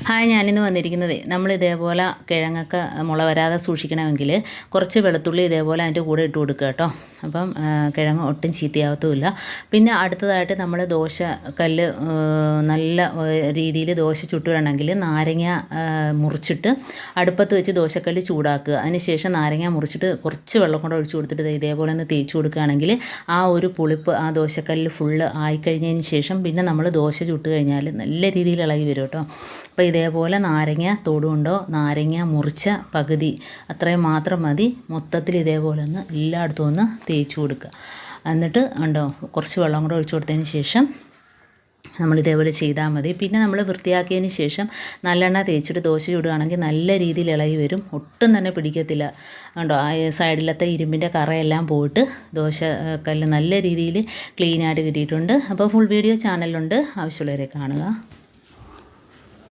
Hi, ഞാനിന്ന് വന്നിരിക്കുന്നത് നമ്മൾ ഇതേപോലെ കിഴങ്ങൊക്കെ മുള വരാതെ സൂക്ഷിക്കണമെങ്കിൽ കുറച്ച് വെളുത്തുള്ളി ഇതേപോലെ അതിൻ്റെ കൂടെ ഇട്ട് കൊടുക്കുക കേട്ടോ. അപ്പം കിഴങ്ങ് ഒട്ടും ചീത്തയാവത്തുമില്ല. പിന്നെ അടുത്തതായിട്ട് നമ്മൾ ദോശക്കല്ല് നല്ല രീതിയിൽ ദോശ ചുട്ടുവരണമെങ്കിൽ നാരങ്ങ മുറിച്ചിട്ട് അടുപ്പത്ത് വെച്ച് ദോശക്കല്ല് ചൂടാക്കുക. അതിനുശേഷം നാരങ്ങ മുറിച്ചിട്ട് കുറച്ച് വെള്ളം കൊണ്ട് ഒഴിച്ച് കൊടുത്തിട്ട് ഇതേപോലെ ഒന്ന് തേച്ച് കൊടുക്കുകയാണെങ്കിൽ ആ ഒരു പുളിപ്പ് ആ ദോശക്കല്ല് ഫുള്ള് ആയിക്കഴിഞ്ഞതിന് ശേഷം പിന്നെ നമ്മൾ ദോശ ചുട്ട് കഴിഞ്ഞാൽ നല്ല രീതിയിൽ ഇളകി വരും കേട്ടോ. അപ്പോൾ ഇതേപോലെ നാരങ്ങ തോടുകൊണ്ടോ നാരങ്ങ മുറിച്ച പകുതി അത്രയും മാത്രം മതി. മൊത്തത്തിൽ ഇതേപോലെ ഒന്ന് എല്ലായിടത്തും ഒന്ന് തേച്ച് കൊടുക്കുക. എന്നിട്ട് ഉണ്ടോ കുറച്ച് വെള്ളം കൂടെ ഒഴിച്ച് കൊടുത്തതിന് ശേഷം നമ്മൾ ഇതേപോലെ ചെയ്താൽ മതി. പിന്നെ നമ്മൾ വൃത്തിയാക്കിയതിന് ശേഷം നല്ലെണ്ണ തേച്ചിട്ട് ദോശ ചുടുകയാണെങ്കിൽ നല്ല രീതിയിൽ ഇളകി വരും, ഒട്ടും തന്നെ പിടിക്കത്തില്ല. കണ്ടോ, ആ സൈഡിലത്തെ ഇരുമ്പിൻ്റെ കറയെല്ലാം പോയിട്ട് ദോശ കല്ല് നല്ല രീതിയിൽ ക്ലീനായിട്ട് കിട്ടിയിട്ടുണ്ട്. അപ്പോൾ ഫുൾ വീഡിയോ ചാനലിലുണ്ട്, ആവശ്യമുള്ളവരെ കാണുക.